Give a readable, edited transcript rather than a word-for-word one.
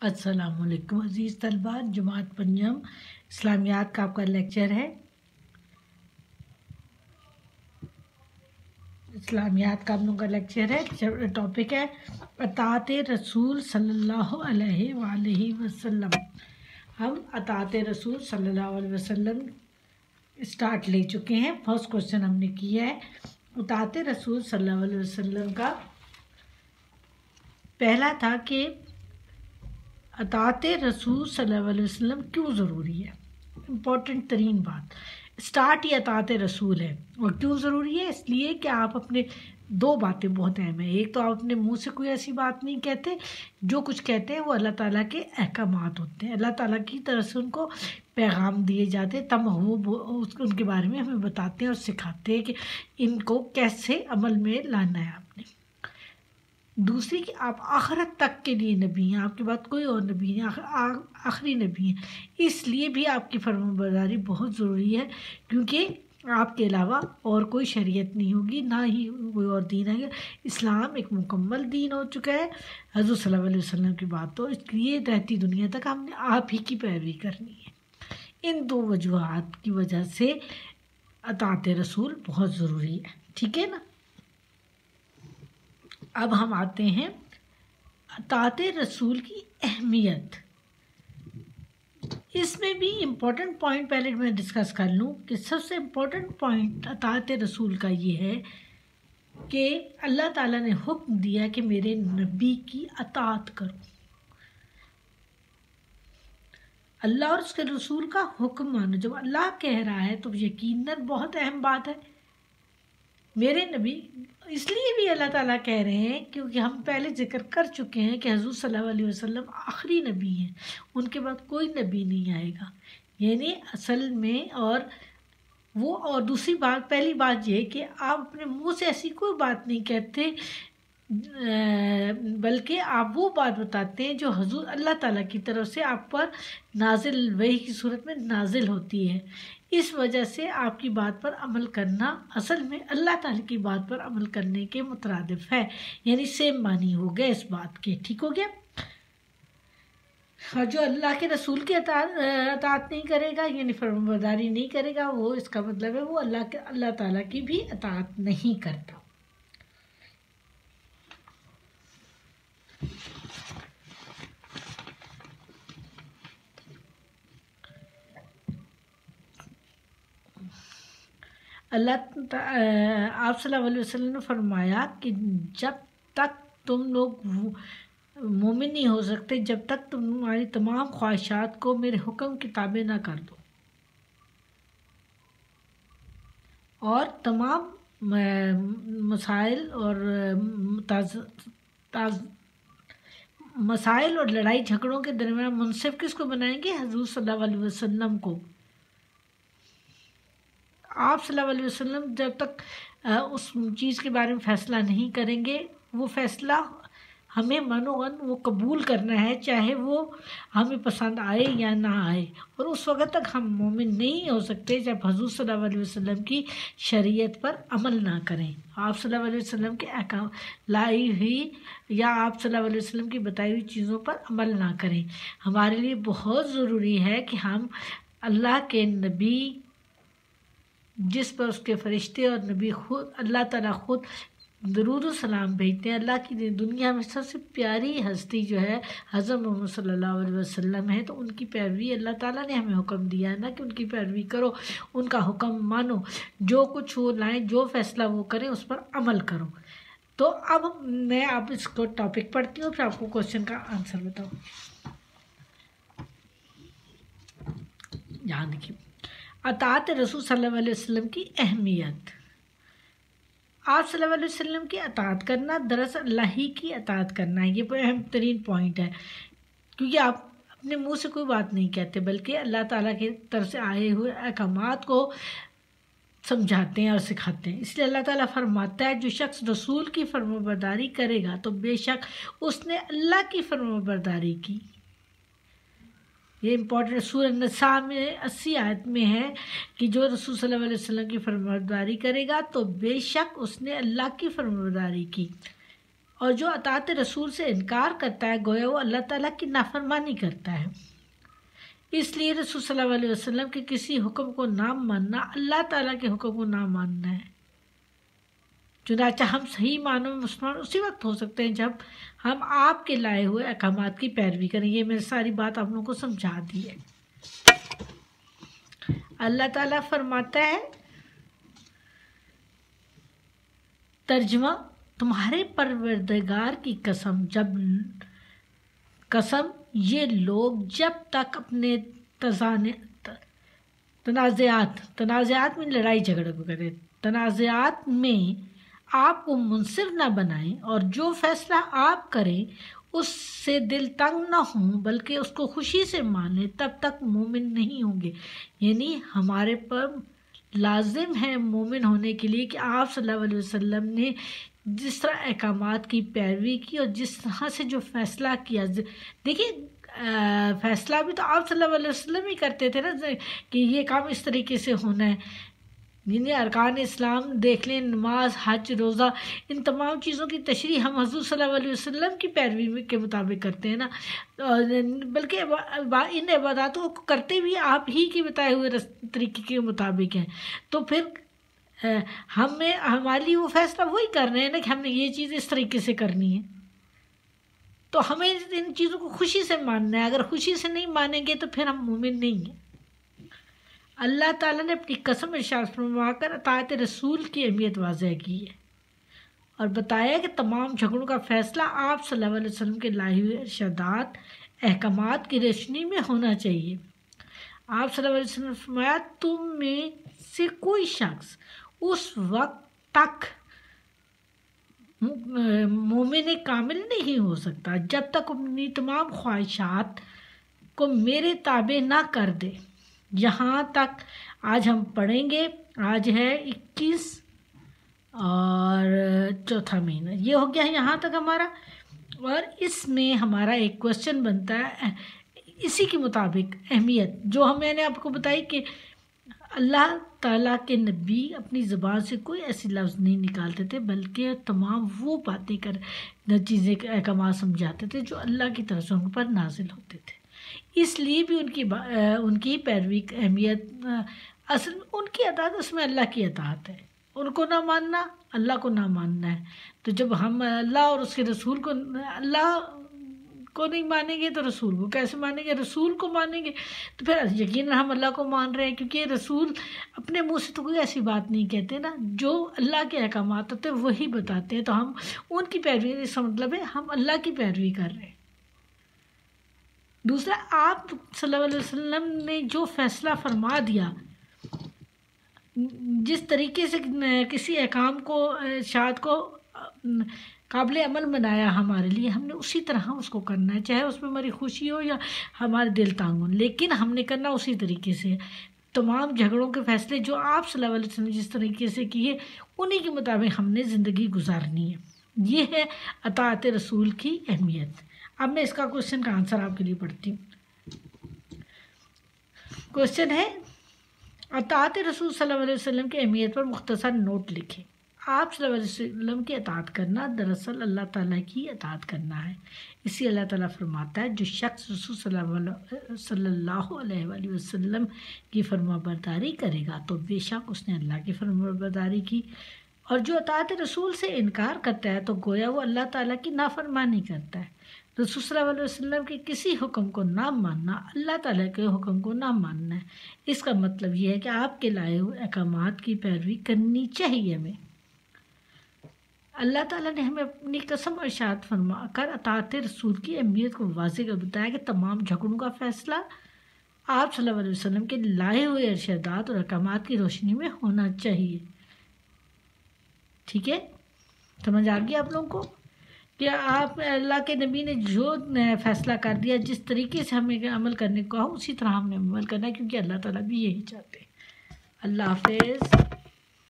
अस्सलाम वालेकुम अज़ीज़ तलबा, जमात पंजम इस्लामियात का आपका लेक्चर है। इस्लामियात का हम लोग का लेक्चर है। टॉपिक है अताअत रसूल सल्लल्लाहु अलैहि वसल्लम। हम अताअत रसूल सल्लल्लाहु अलैहि वसल्लम स्टार्ट ले चुके हैं। फर्स्ट क्वेश्चन हमने किया है अताअत रसूल सल्लल्लाहु अलैहि वसल्लम का। पहला था कि अताअत रसूल सल्लल्लाहु अलैहि वसल्लम क्यों ज़रूरी है। इम्पॉर्टेंट तरीन बात स्टार्ट ही अताअत रसूल है। और क्यों ज़रूरी है? इसलिए कि आप अपने दो बातें बहुत अहम है। एक तो आप अपने मुंह से कोई ऐसी बात नहीं कहते, जो कुछ कहते हैं वो अल्लाह ताला के अहकामात होते हैं, अल्लाह ताला की तरफ से उनको पैगाम दिए जाते हैं। तब वो उनके बारे में हमें बताते हैं और सिखाते हैं कि इनको कैसे अमल में लाना है आपने। दूसरी कि आप आखिरत तक के लिए नबी हैं, आपके बाद कोई और नबी नहीं, आखिरी नबी हैं। इसलिए भी आपकी फरमाबरदारी बहुत ज़रूरी है, क्योंकि आपके अलावा और कोई शरीयत नहीं होगी, ना ही कोई और दीन है। इस्लाम एक मुकम्मल दीन हो चुका है हज़रत सल्लल्लाहु अलैहि वसल्लम की बात। तो इसलिए रहती दुनिया तक हमने आप ही की पैरवी करनी है। इन दो वजूहात की वजह से अताअत रसूल बहुत ज़रूरी है। ठीक है ना। अब हम आते हैं अताअत रसूल की अहमियत। इसमें भी इम्पोर्टेंट पॉइंट पहले मैं डिस्कस कर लूँ कि सबसे इम्पोर्टेंट पॉइंट अताअत रसूल का ये है कि अल्लाह ताला ने हुक्म दिया कि मेरे नबी की अताअत करो। अल्लाह और उसके रसूल का हुक्म मानो। जब अल्लाह कह रहा है तो यकीनन बहुत अहम बात है। मेरे नबी इसलिए भी अल्लाह ताला कह रहे हैं क्योंकि हम पहले जिक्र कर चुके हैं कि हुज़ूर सल्लल्लाहु अलैहि वसल्लम आखिरी नबी हैं, उनके बाद कोई नबी नहीं आएगा। यानी असल में और दूसरी बात, पहली बात ये कि आप अपने मुंह से ऐसी कोई बात नहीं कहते, बल्कि आप वो बात बताते हैं जो हुज़ूर अल्लाह ताला की तरफ से आप पर नाजिल वही की सूरत में नाजिल होती है। इस वजह से आपकी बात पर अमल करना असल में अल्लाह ताला की बात पर अमल करने के मुतरादिफ है, यानी सेम मानी हो गया इस बात के। ठीक हो गया। और जो अल्लाह के रसूल की अताअत नहीं करेगा, यानी फरमाबरदारी नहीं करेगा, वो इसका मतलब है वो अल्लाह ताला की भी अताअत नहीं करता। आप सल्लल्लाहु अलैहि वसल्लम ने फरमाया कि जब तक तुम लोग मोमिन नहीं हो सकते जब तक तुम तुम्हारी तमाम ख्वाहिशात को मेरे हुक्म की ताबे ना कर दो, और तमाम मसाइल और लड़ाई झगड़ों के दरमियान मुनसिफ किसको बनाएंगे? हुज़ूर सल्लल्लाहु अलैहि वसल्लम को। आप सल्लल्लाहु अलैहि वसल्लम जब तक उस चीज़ के बारे में फ़ैसला नहीं करेंगे, वो फ़ैसला हमें मनोगन वो कबूल करना है, चाहे वो हमें पसंद आए या ना आए। और उस वक़्त तक हम मोमिन नहीं हो सकते जब हुज़ूर सल्लल्लाहु अलैहि वसल्लम की शरीयत पर अमल ना करें, आप सल्लल्लाहु अलैहि वसल्लम के अहकाम लाई हुई या आप सल्लल्लाहु अलैहि वसल्लम की बताई हुई चीज़ों पर अमल ना करें। हमारे लिए बहुत ज़रूरी है कि हम अल्लाह के नबी, जिस पर उसके फरिश्ते और नबी खुद अल्लाह ताला खुद दरूद व सलाम भेजते हैं, अल्लाह की दुनिया में सबसे प्यारी हस्ती जो है हज़रत मोहम्मद सल्लल्लाहु अलैहि वसल्लम है, तो उनकी पैरवी अल्लाह ताला ने हमें हुक्म दिया है ना कि उनकी पैरवी करो, उनका हुक्म मानो, जो कुछ वो लाएँ, जो फ़ैसला वो करें उस पर अमल करो। तो अब मैं आप इसको टॉपिक पढ़ती हूँ, फिर आपको क्वेश्चन का आंसर बताऊँ। ध्यान देखिए, अताअत रसूल सल्लल्लाहु अलैहि वसल्लम की अहमियत। आप सल्लल्लाहु अलैहि वसल्लम की अताअत करना दरअसल अल्लाह ही की अताअत करना है। ये अहम तरीन पॉइंट है, क्योंकि आप अपने मुंह से कोई बात नहीं कहते, बल्कि अल्लाह ताला की तरफ से आए हुए अहकामात को समझाते हैं और सिखाते हैं। इसलिए अल्लाह ताला फरमाता है जो शख्स रसूल की फरमाबरदारी करेगा तो बेशक उसने अल्लाह की फरमाबरदारी की। ये इम्पोर्टेंट सूरह निसा में 80 आयत में है कि जो रसूल सल्लल्लाहु अलैहि वसल्लम की फरमाबरदारी करेगा तो बेशक उसने अल्लाह की फरमाबरदारी की। اور جو اطاعت رسول سے انکار کرتا ہے گویا وہ اللہ تعالیٰ کی نافرمانی کرتا ہے۔ اس لیے رسول صلی اللہ علیہ وسلم کے کسی حکم کو نہ ماننا اللہ تعالیٰ کے حکم کو نہ ماننا ہے۔ چنانچہ ہم صحیح معنوں میں مسلمان اسی وقت ہو سکتے ہیں جب ہم آپ کے لائے ہوئے احکامات کی پیروی کریں۔ یہ میں ساری بات آپ لوگوں کو سمجھا دی ہے۔ اللہ تعالیٰ فرماتا ہے ترجمہ، تمہارے پروردگار کی قسم یہ لوگ جب تک اپنے تنازعات میں لڑائی جھگڑے کو کریں، تنازعات میں آپ کو منصف نہ بنائیں اور جو فیصلہ آپ کریں اس سے دل تنگ نہ ہوں بلکہ اس کو خوشی سے مانیں، تب تک مومن نہیں ہوں گے۔ یعنی ہمارے پر لازم ہے مومن ہونے کے لیے کہ آپ صلی اللہ علیہ وسلم نے جس طرح احکامات کی پیروی کی اور جس طرح سے جو فیصلہ کیا، دیکھیے فیصلہ بھی تو آپ صلی اللہ علیہ وسلم ہی کرتے تھے نا کہ یہ کام اس طریقے سے ہونا ہے۔ یعنی ارکان اسلام دیکھ لیں، نماز، حج، روزہ، ان تمام چیزوں کی تشریح ہم حضور صلی اللہ علیہ وسلم کی پیروی کے مطابق کرتے ہیں نا، بلکہ ان عباداتوں کو کرتے بھی آپ ہی کے بتائے ہوئے طریقے کے مطابق ہیں۔ تو پھر ہماری وہ فیصلہ وہی کر رہے ہیں نا کہ ہم نے یہ چیز اس طریقے سے کرنی ہے، تو ہمیں ان چیزوں کو خوشی سے ماننا ہے۔ اگر خوشی سے نہیں مانیں گے تو پھر ہم مومن نہیں ہیں۔ اللہ تعالیٰ نے اپنی قسم ارشاد فرما کر اطاعت رسول کی اہمیت واضح کی ہے اور بتایا کہ تمام جھگڑوں کا فیصلہ آپ صلی اللہ علیہ وسلم کے لائے ہوئے ارشادات، احکامات کی روشنی میں ہونا چاہیے۔ آپ صلی اللہ علیہ وسلم نے فرمایا تم میں سے کوئی شخص اس وقت تک مومن کامل نہیں ہو سکتا جب تک اپنی تمام خواہشات کو میرے تابع نہ کر دے۔ یہاں تک آج ہم پڑھیں گے، آج ہے 21 اور چوتھا مہینہ، یہ ہو گیا یہاں تک ہمارا، اور اس میں ہمارا ایک کوشچن بنتا ہے اسی کے مطابق اہمیت جو میں نے آپ کو بتائی کہ اللہ تعالیٰ کے نبی اپنی زبان سے کوئی ایسی لفظ نہیں نکالتے تھے بلکہ تمام وہ باتیں چیزیں احکامات سمجھاتے تھے جو اللہ کی طرف سے ان پر نازل ہوتے تھے۔ اس لیے بھی ان کی پیروی اہمیت، اصل ان کی اطاعت اس میں اللہ کی اطاعت ہے، ان کو نہ ماننا اللہ کو نہ ماننا ہے۔ تو جب ہم اللہ اور اس کے رسول کو، اللہ کو نہیں مانیں گے تو رسول کو کیسے مانیں گے؟ رسول کو مانیں گے تو پھر یقیناً ہم اللہ کو مان رہے ہیں، کیونکہ رسول اپنے منہ سے تو کوئی ایسی بات نہیں کہتے نا، جو اللہ کے احکامات ہوتے ہیں وہی بتاتے ہیں، تو ہم ان کی پیروی، اس کا مطلب ہے ہم اللہ کی پیروی کر رہے ہیں۔ دوسرا، آپ صلی اللہ علیہ وسلم نے جو فیصلہ فرما دیا، جس طریقے سے کسی احکام کو، ارشاد کو قابل عمل بنایا ہمارے لیے، ہم نے اسی طرح اس کو کرنا ہے، چاہے اس میں ہماری خوشی ہو یا ہمارے دل تانگ ہو، لیکن ہم نے کرنا اسی طریقے سے۔ تمام جھگڑوں کے فیصلے جو آپ صلی اللہ علیہ وسلم جس طریقے سے کیے انہی کے مطابق ہم نے زندگی گزارنی ہے۔ یہ ہے اطاعت رسول کی اہمیت۔ اب میں اس کا کوشچن کا آنسر آپ کے لیے پڑھتی ہوں۔ کوشچن ہے اطاعت رسول صلی اللہ علیہ وسلم کی اہمیت پر مختصر نوٹ لکھیں۔ آپ صلی اللہ علیہ وسلم کی اطاعت کرنا دراصل اللہ تعالیٰ کی اطاعت کرنا ہے۔ اسی اللہ تعالیٰ فرماتا ہے جو شخص رسول صلی اللہ علیہ وآلہ وسلم کی فرما برداری کرے گا تو بے شک اس نے اللہ کی فرما برداری کی، اور جو اطاعت رسول سے انکار کرتا ہے تو گویا وہ اللہ تعالیٰ کی نافرمانی کرتا ہے۔ رسول صلی اللہ علیہ وسلم کے کسی حکم کو نہ ماننا اللہ تعالیٰ کے حکم کو نہ ماننا ہے۔ اس کا مطلب یہ ہے کہ آپ کے لائے ہوئے احکامات کی پیروی کرنی چاہیے ہمیں۔ اللہ تعالیٰ نے ہمیں اپنی قسم ارشاد فرما کر اطاعت رسول کی اہمیت کو واضح کر بتایا کہ تمام جھگڑوں کا فیصلہ آپ صلی اللہ علیہ وسلم کے لائے ہوئے ارشادات اور احکامات کی روشنی میں ہونا چاہیے۔ ٹھیک ہے، سمجھ آ گیا آپ لوگوں کو کہ آپ اللہ کے نبی نے جو فیصلہ کر دیا، جس طریقے سے ہمیں عمل کرنے کو کہا اسی طرح ہم نے عمل کرنا ہے، کیونکہ اللہ تعالیٰ بھی یہی چاہتے ہیں۔ اللہ حافظ۔